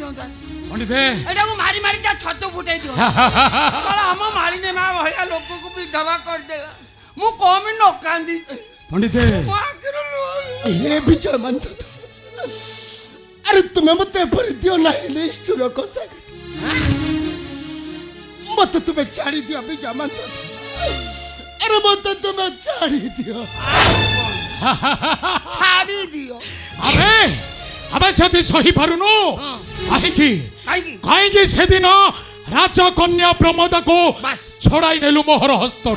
दियो पंडित एटा को मारी मारी जा छत फुटाई दियो साला हम मारिने मा भलिया लोक को विधवा कर देला मु कम न कांदी पंडित ये विजय मंत अरे तुम्हें मत पर दियो नहीं लिस्ट रो कोसा मत तुम्हें छाड़ी दियो विजय मंत अरे मत तुम्हें छाड़ी दियो अबे अबे जदि सही पारुनो कहीं से दिन राजकन्या प्रमोद को छड़ाई नेलु मोहर हस्तर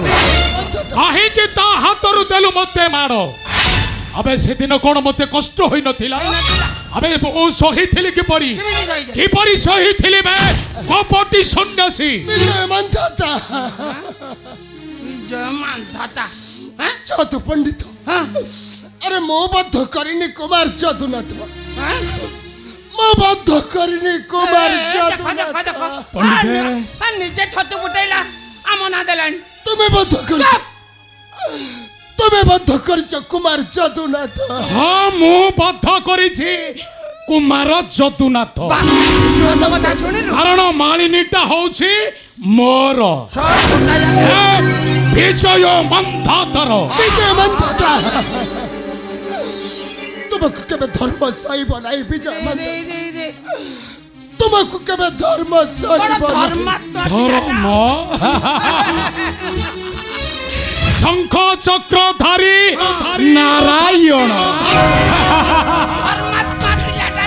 कहीं ता हाथरू देलु मते माड़ अबे से दिन कौन मते कष्ट होई नथिला अबे ओ सही थिली किपरी सही थिली बे कपटी सन्यासी विजय मंथता चतु पंडित अरे मो बद्ध करिनी कुमार जदुनाथ मो बद्ध करिनी कुमार जदुनाथ पंडित निजे छत फुटाइला आम ना देलानी तुम्हें बद्ध कर कुमार जदुनाथ हाँ मु बद्ध करिछि कुमार जदुनाथ कारण मालिनीटा होछि मोर विजय मंथतर तुमको केबे धर्म सही बनाई विजय मंथतर तुमको केबे धर्म सही धर्म शंख चक्रधारी नारायण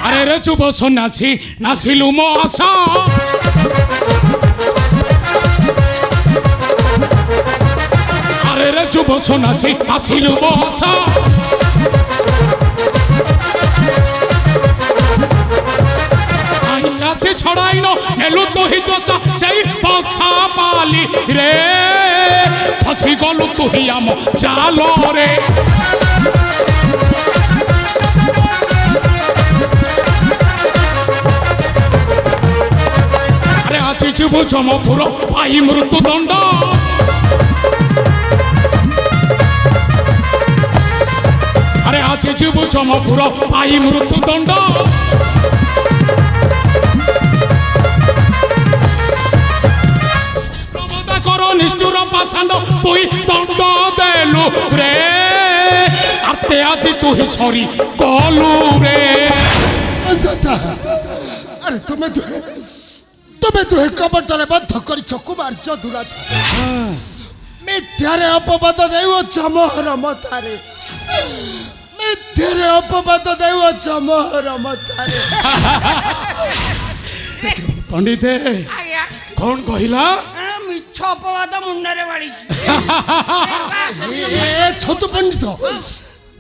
अरे रे चुप सन्यासी नासिलु मो आशा अरे रे चुप सन्यासी नासिलु मो आशा से छड़ाई नो एलु तो ही चोचा चई पसा पाली रे फसी गलु तू ही आम चालो रे अरे आछि जीवु जमपुर पाई मृत्यु दंड अरे आछि जीवु जमपुर पाई मृत्यु दंड निष्ठुर पाषाण तुई दंड देलु रे आते आज तू ही सॉरी कहलु रे अरे तुम्हें कपटरे बद्ध कर कुमार जदुनाथ मिथ्यारे अपवाद देव चमहर मतारे मिथ्यारे अपवाद देव चमहर मतारे पंडित कौन कहिला अपवाद मुंडरे बाड़ी छोटू पंडित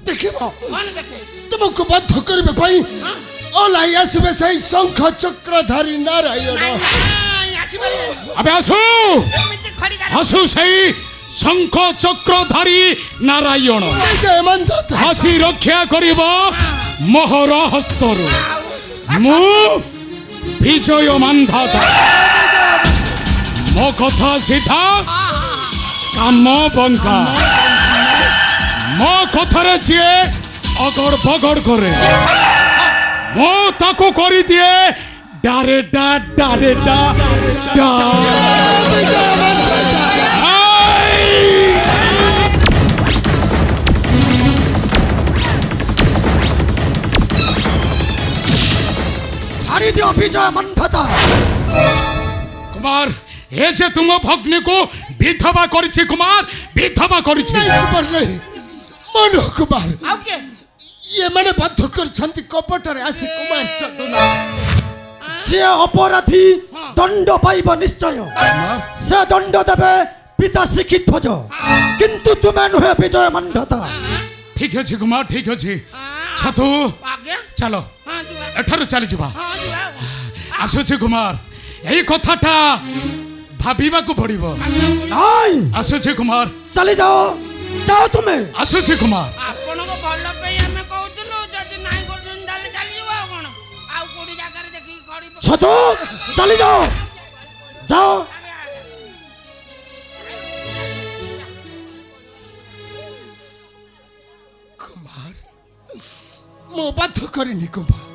देखिबो तुमको बद्ध करबे भाई ओलाई आसबे सही शंख चक्रधारी नारायण अबे आसु सही शंख चक्रधारी नारायण हसी रक्षा करिबो मोहर हस्तर मु विजय मंथता मो कथा सीधा काम बंका मो कथारे जी अगड़ बगड़ करे मो ताको करी दिए डारे डा छाड़ी दियो विजय मंथता कुमार ये जे तुम भग्नी को विधवा करिछि कुमार विधवा करिछि नहीं मन कुमार ये मैंने बद्ध कर छंती कपटरे आसी कुमार जदुनाथ जे अपराधी दंड पाइब निश्चय से दंड देबे पिता शिक्षित भज किंतु तुमे नुहे विजय मंथता ठीक अछि कुमार ठीक अछि छतु चलो एठारु चली जिबा आसुछि कुमार एई कथाटा भाबिबा को पड़िबो नहीं आसुछि कुमार चली जाओ तुम्हें आसुछि कुमार आपण को भल पे हमें कहउतलो जदि नाही करछन दाले चली जाओ कोन आ कोडी जागा रे देखि खड़ी छतो चली जाओ कुमार मो बाध्य करिनी कुमार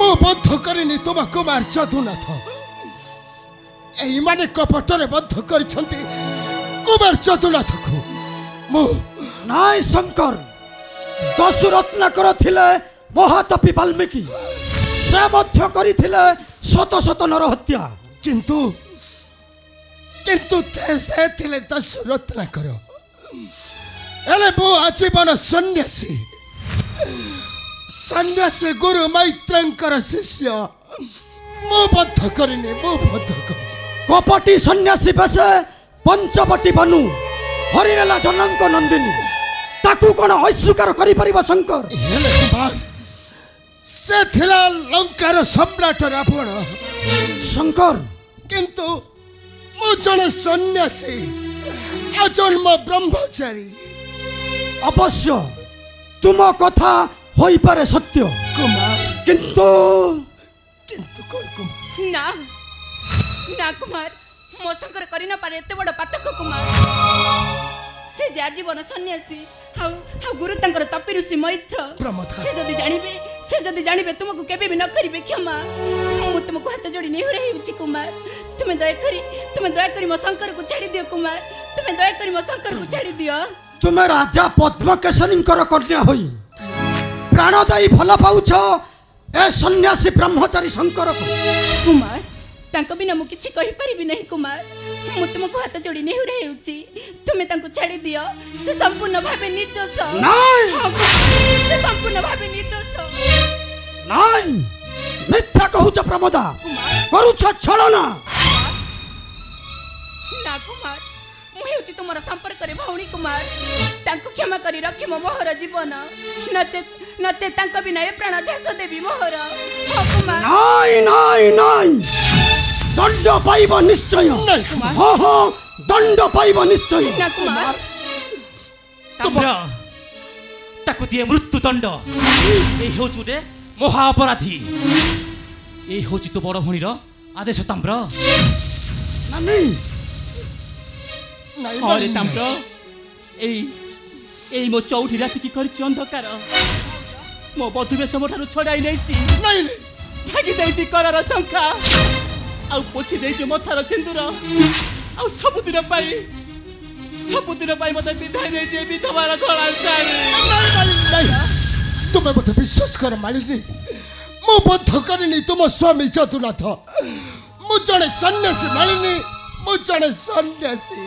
मु बद्ध करिनी तुम कुमार जदुनाथ एही माने कपटरे बद्ध करिसंती कुमार जदुनाथ को मु नाय शंकर दशु रत्नाकर थिले महातपी वाल्मीकि से मध्य करिथिले शत शत नर हत्या किंतु से थिले दशु रत्नाकर एले मु आजीवन सन्यासी सन्यासी गुरु मैत्रंकर शिष्य मु बद्ध करिनी मु बद्ध करिनी कपटी सन्यासी बेसे पंचवटी बनू हरिनेला जनक नंदिनी ताकू कोन अस्वीकार करि परिबा शंकर हेले कुमार से थिला लंकार सम्राट रावण शंकर किंतु मु जने सन्यासी अजन्म ब्रह्मचारी अवश्य तुम कथा होई पारे सत्य कुमार किंतु किंतु कौन कुमार ना ना कुमार मो शंकर करि न पारे एते बड़ पातक कुमार से जे आजीवन सन्यासी हाउ गुरु तंकर तपी ऋषि मैत्र प्रमथ से जदी जानिबे तुमको केबे भी न करिबे क्षमा मु तुमको हाथ जोड़ी नहीं रहउची कुमार तुमे दया करी मो शंकर को छाड़ी दियो कुमार तुमे दया करी मो शंकर को छाड़ी दियो तुमे राजा पद्मकेशरींकर कन्या होई प्राणदायी भल पाउछ ए सन्यासी ब्रह्मचारी शंकर को कुमार तांको बिना मु किछि कहि परिबि नहीं कुमार मु तुमको हाथ जोड़ी नहीं रहउची तुमे तांको छाड़ी दियो से संपूर्ण भाबे निर्दोष नहीं से संपूर्ण भाबे निर्दोष नहीं मिथ्या कहूछ प्रमोदा करूछ छलना ना कुमार मु हेउची तुमरा संपर्क रे भौणी कुमार तांको क्षमा करी रखी मो मोहर जीवन नचे तांको बिना ए प्राण झास देबी मोहर हो कुमार नहीं दंड पाइब निश्चय हो दंड पाइब निश्चय ना कुमार ताम्र ताकु दिए मृत्यु दंड ए होचु रे महा अपराधी ए होचि तो बड़ भणीर आदेश ताम्र नहीं अरे ताम्र ए मो चौठी राति की करछि अंधकार मो बधुवेश मोठारु छड़ाई नैछि नहीं भागी दैछि करर शंखा आउ पोछि दैछि मथार सिंदूर आउ सबुदिन पाई मते विदाई दैछि विधवार धळा साड़ी तुम्हें मत विश्वास कर मालिनी मु बद्ध करिनी तुम स्वामी जदुनाथ मु जने सन्यासी मालिनी मु जने सन्यासी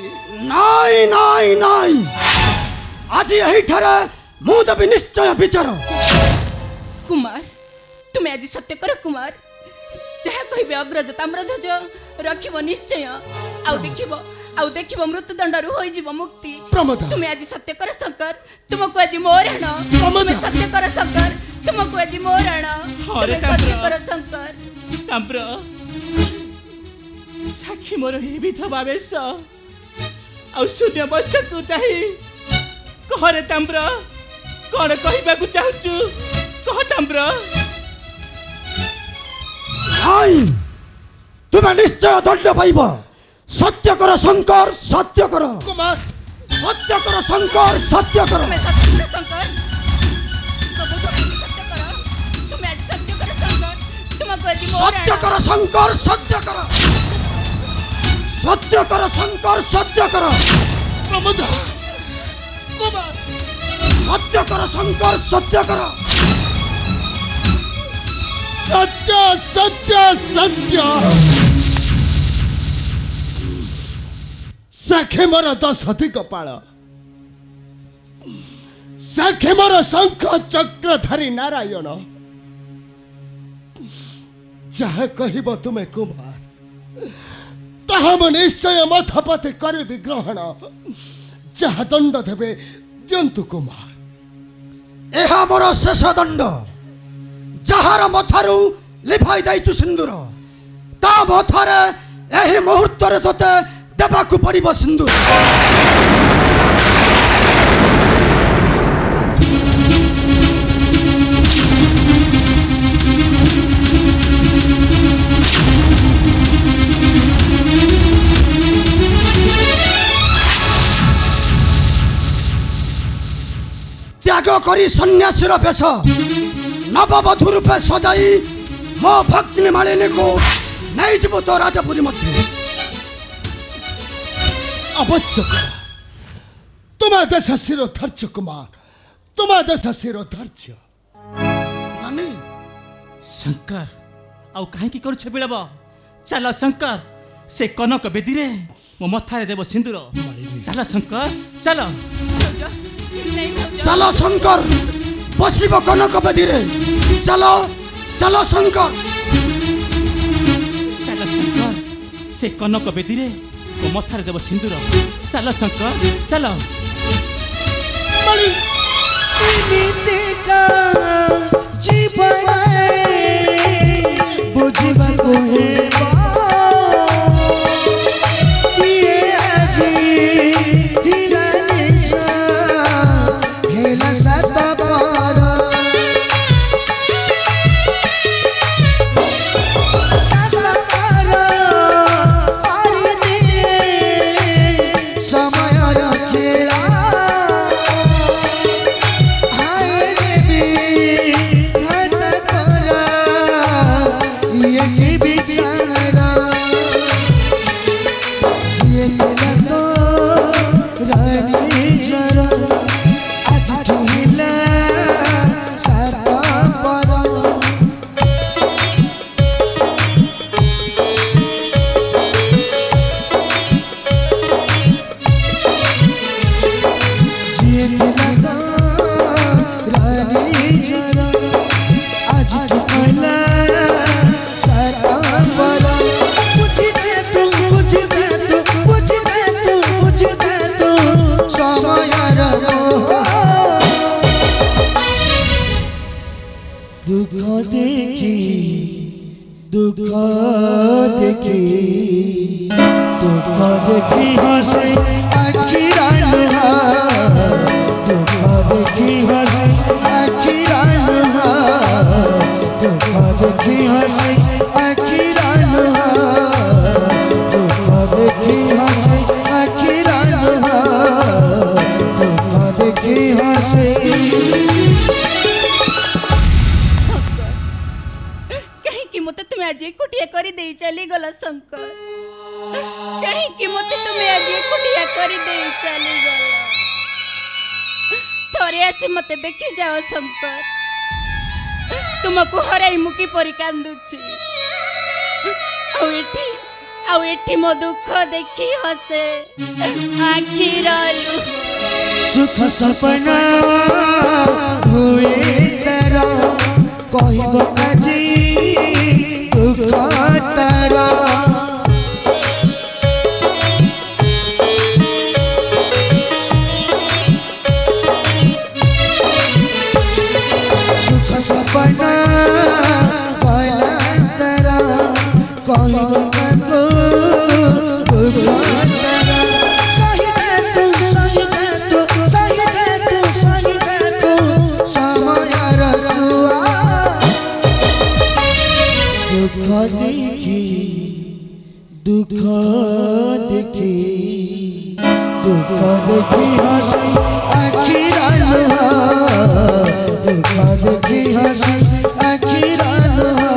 नहीं आज यही ठरे मु देबी निश्चय विचार कुमार तुमे आज सत्य कर कुमार जहा कहिबे अग्रज ताम्रध्वज रखिबो निश्चय आउ देखिबो मृत्युदंड रु होई जीव मुक्ति प्रमोद तुमे आज सत्य कर शंकर तुमको आज मोरण तुमे सत्य कर शंकर तुमको आज मोरण तुमे सत्य कर शंकर ताम्र साखी मोर हे विधवा वेश आउ शून्य मस्तक को चाहि कहरे ताम्र कोन कहिबा को चाहछु कह ताम्र नहीं तुम निश्चय दंड पाइब सत्य कर शंकर सत्य कर कुमार सत्य कर शंकर सत्य कर तुमे सत्य कर शंकर प्रभु सत्य कर तुमे आज सत्य कर शंकर तुमको आज सत्य कर शंकर सत्य कर सत्य कर शंकर सत्य कर प्रमोद कुमार सत्य कर शंकर सत्य कर सत्य सत्य सत्य साखे मोर दशती कपाल साखे मोर शंख चक्रधारी नारायण जहा कहब तुम्हें कुमार ताहा मु निश्चय मथपति करी ग्रहण जहा दंड देवे दिंतु कुमार यह मोर शेष दंड जहार मथारू लिफाई दैछु सिंदूर ता मथारे एही मुहूर्त रे तोते देबाकू पड़िब सिंदूर त्याग करी सन्यासीर बेश नववधू रूपे सजाई मो भक्ति मालिनी को नहीं जीव तो राजापुरी मध्य अवश्य तुम दश शिरोधार्य कुमार तुम दश शिरोधार्य नानी शंकर आउ कहीं करुछ विलंब चल शंकर से कनक बेदी रे मो मथारे देव सिंदूर चल शंकर चल नहीं भाउज चलो शंकर बसिब कनक बेदी रे चलो चलो शंकर चल शंकर से कनक बेदी रे मो मथारे देव सिंदूर चल शंकर चल जीवन बुझिबा को हेबा ये आजी धीरा निशा हेला सदा पर सदा पर आईने समय रखेला देखी हंसे आखिरा लुहा दुख देखी हंसे आखिरा लुहा दुख देखी हंसे आखिरा लुहा दुख देखी हंसे आखिरा लुहा दुख देखी हंसे मते तुम्हें आज एकुटिया कर दे चली गला शंकर कहीं कि मते तुम्हें आज एकुटिया कर दे चली गला थोड़े आसी मते देखी जाओ शंकर तुमको हराई मुकी परी कांदुछि आउ एठी मो दुख देखी हसे आखिरा सुख सपना हुए तेरा कहब আজি तारा सुख सपना वाला तारा कहब को तारा सही समय रसुआ दुख देखी हंसी आखिरा लुहा दुख देखी हंसी आखिरा लुहा